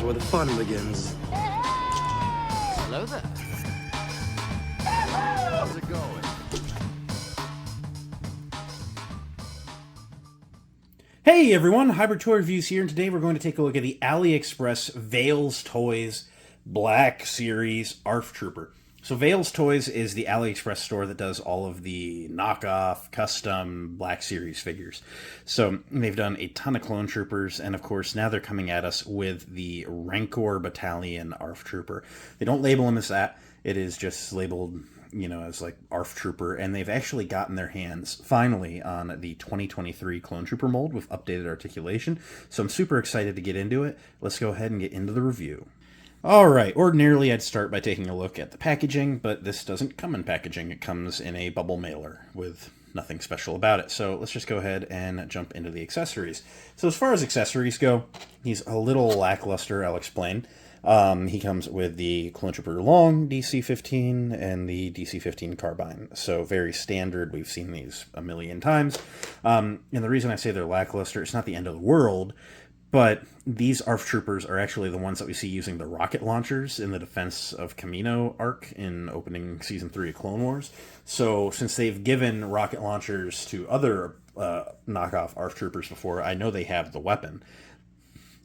is where the fun begins. Hello there. How's it going? Hey everyone, Hybrid Toy Reviews here, and today we're going to take a look at the AliExpress Veilstoys Black Series ARF Trooper. So Veilstoys is the AliExpress store that does all of the knockoff, custom Black Series figures. So they've done a ton of clone troopers, and of course now they're coming at us with the Rancor Battalion ARF Trooper. They don't label him as that, it is just labeled, you know, as like ARF Trooper, and they've actually gotten their hands finally on the 2023 Clone Trooper mold with updated articulation. So I'm super excited to get into it. Let's go ahead and get into the review. Alright, ordinarily I'd start by taking a look at the packaging, but this doesn't come in packaging. It comes in a bubble mailer with nothing special about it. So let's just go ahead and jump into the accessories. So as far as accessories go, he's a little lackluster, I'll explain. He comes with the Clone Trooper Long DC-15 and the DC-15 Carbine. So very standard. We've seen these a million times. And the reason I say they're lackluster, it's not the end of the world, but these ARF Troopers are actually the ones that we see using the rocket launchers in the Defense of Kamino arc in opening Season 3 of Clone Wars. So since they've given rocket launchers to other knockoff ARF Troopers before, I know they have the weapon.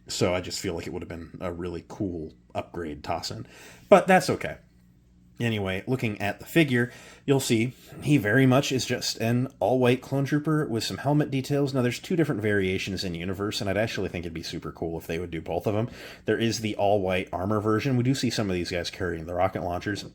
So I just feel like it would have been a really cool upgrade toss-in. But that's okay. Anyway, looking at the figure, you'll see he very much is just an all-white clone trooper with some helmet details. Now, there's two different variations in universe, and I'd actually think it'd be super cool if they would do both of them. There is the all-white armor version. We do see some of these guys carrying the rocket launchers.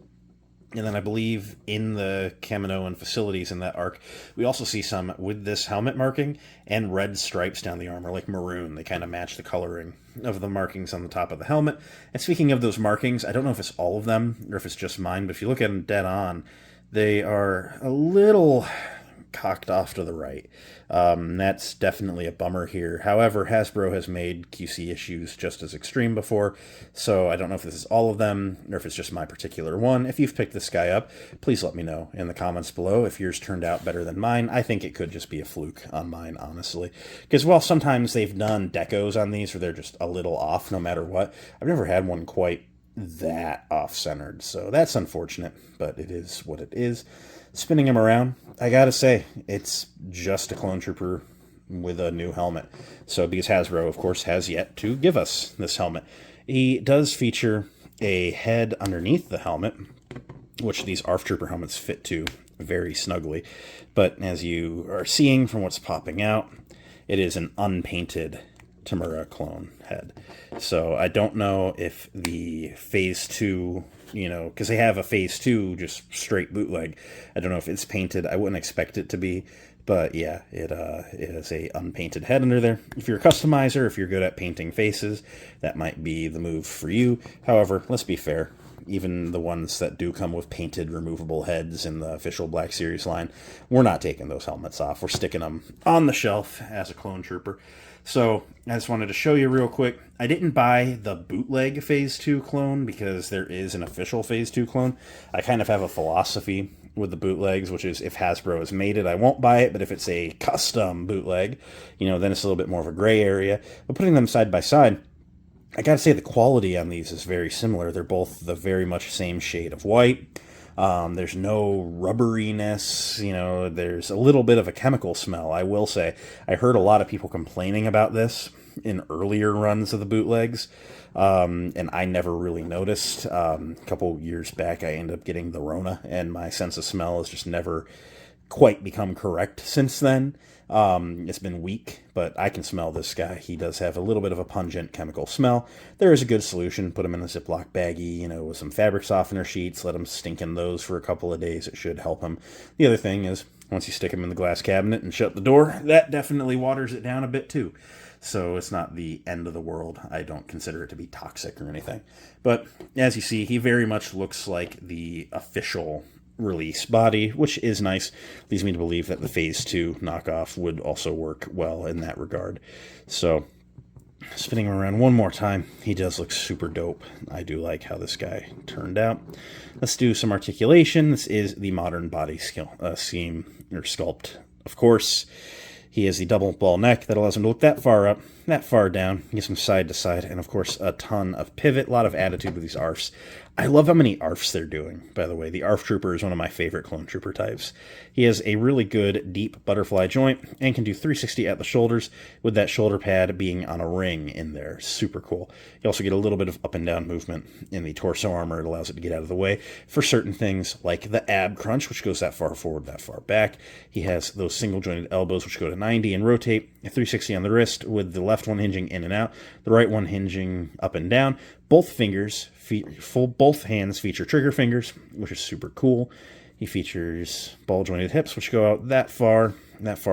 And then I believe in the Kaminoan facilities in that arc, we also see some with this helmet marking and red stripes down the armor, like maroon. They kind of match the coloring of the markings on the top of the helmet. And speaking of those markings, I don't know if it's all of them or if it's just mine, but if you look at them dead on, they are a little cocked off to the right. That's definitely a bummer here. However, Hasbro has made QC issues just as extreme before, so I don't know if this is all of them or if it's just my particular one. If you've picked this guy up, please let me know in the comments below if yours turned out better than mine. I think it could just be a fluke on mine, honestly. Because while sometimes they've done decos on these where they're just a little off no matter what, I've never had one quite that off-centered, so that's unfortunate, but it is what it is. Spinning him around, I gotta say, it's just a clone trooper with a new helmet. So, because Hasbro, of course, has yet to give us this helmet. He does feature a head underneath the helmet, which these ARF Trooper helmets fit to very snugly. But as you are seeing from what's popping out, it is an unpainted Tamura clone head. So I don't know if the Phase 2, you know, because they have a Phase 2 just straight bootleg. I don't know if it's painted. I wouldn't expect it to be, but yeah, it is a unpainted head under there. If you're a customizer, if you're good at painting faces, that might be the move for you. However, let's be fair. Even the ones that do come with painted removable heads in the official Black Series line, we're not taking those helmets off. We're sticking them on the shelf as a clone trooper. So I just wanted to show you real quick. I didn't buy the bootleg Phase 2 clone because there is an official Phase 2 clone. I kind of have a philosophy with the bootlegs, which is if Hasbro has made it, I won't buy it. But if it's a custom bootleg, you know, then it's a little bit more of a gray area. But putting them side by side, I gotta say the quality on these is very similar. They're both the very much same shade of white. There's no rubberiness, you know, there's a little bit of a chemical smell, I will say. I heard a lot of people complaining about this in earlier runs of the bootlegs, and I never really noticed. A couple years back, I ended up getting the Rona, and my sense of smell has just never quite become correct since then. It's been weak, but I can smell this guy. He does have a little bit of a pungent chemical smell. There is a good solution. Put him in a Ziploc baggie, you know, with some fabric softener sheets. Let him stink in those for a couple of days. It should help him. The other thing is, once you stick him in the glass cabinet and shut the door, that definitely waters it down a bit too. So it's not the end of the world. I don't consider it to be toxic or anything. But as you see, he very much looks like the official release body, which is nice. Leads me to believe that the Phase 2 knockoff would also work well in that regard. So, spinning him around one more time, he does look super dope. I do like how this guy turned out. Let's do some articulation. This is the modern body scheme, or sculpt, of course. He has the double ball neck that allows him to look that far up. that far down. You get some side to side, and of course a ton of pivot. A lot of attitude with these ARFs. I love how many ARFs they're doing, by the way. The ARF Trooper is one of my favorite clone trooper types. He has a really good deep butterfly joint and can do 360 at the shoulders with that shoulder pad being on a ring in there. Super cool. You also get a little bit of up and down movement in the torso armor. It allows it to get out of the way for certain things like the ab crunch, which goes that far forward, that far back. He has those single jointed elbows, which go to 90 and rotate, a 360 on the wrist with the left one hinging in and out, the right one hinging up and down. Both hands feature trigger fingers, which is super cool. He features ball jointed hips, which go out that far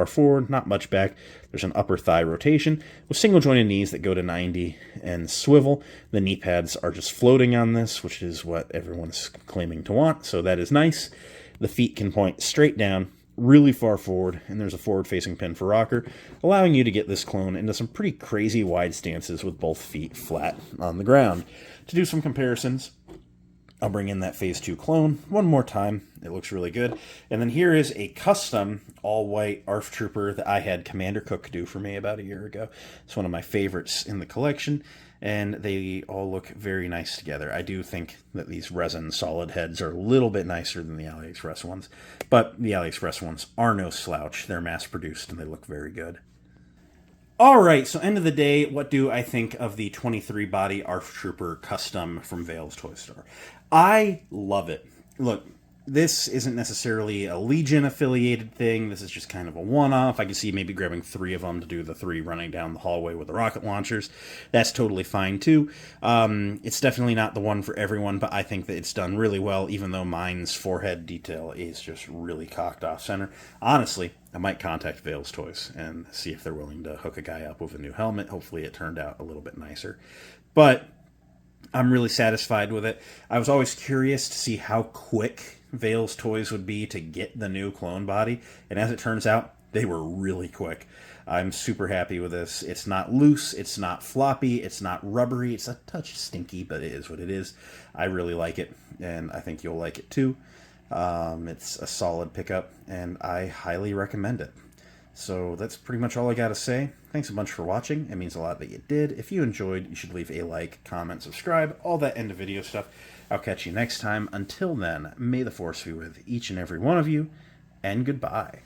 forward, not much back. There's an upper thigh rotation with single jointed knees that go to 90 and swivel. The knee pads are just floating on this, which is what everyone's claiming to want, so that is nice. The feet can point straight down, really far forward, and there's a forward-facing pin for rocker, allowing you to get this clone into some pretty crazy wide stances with both feet flat on the ground. To do some comparisons, I'll bring in that Phase 2 clone one more time. It looks really good. And then here is a custom all-white ARF Trooper that I had Commander Cook do for me about a year ago. It's one of my favorites in the collection, and they all look very nice together. I do think that these resin solid heads are a little bit nicer than the AliExpress ones, but the AliExpress ones are no slouch. They're mass-produced, and they look very good. Alright, so end of the day, what do I think of the 23-body ARF Trooper custom from Veilstoys Store? I love it. Look, this isn't necessarily a Legion-affiliated thing. This is just kind of a one-off. I can see maybe grabbing 3 of them to do the 3 running down the hallway with the rocket launchers. That's totally fine, too. It's definitely not the one for everyone, but I think that it's done really well, even though mine's forehead detail is just really cocked off center. Honestly, I might contact Veilstoys and see if they're willing to hook a guy up with a new helmet. Hopefully it turned out a little bit nicer. But I'm really satisfied with it. I was always curious to see how quick Veilstoys would be to get the new clone body, and as it turns out, they were really quick. I'm super happy with this. It's not loose, it's not floppy, it's not rubbery, it's a touch stinky, but it is what it is. I really like it, and I think you'll like it too. It's a solid pickup, and I highly recommend it. So that's pretty much all I got to say. Thanks a bunch for watching. It means a lot that you did. If you enjoyed, you should leave a like, comment, subscribe, all that end of video stuff. I'll catch you next time. Until then, may the Force be with each and every one of you, and goodbye.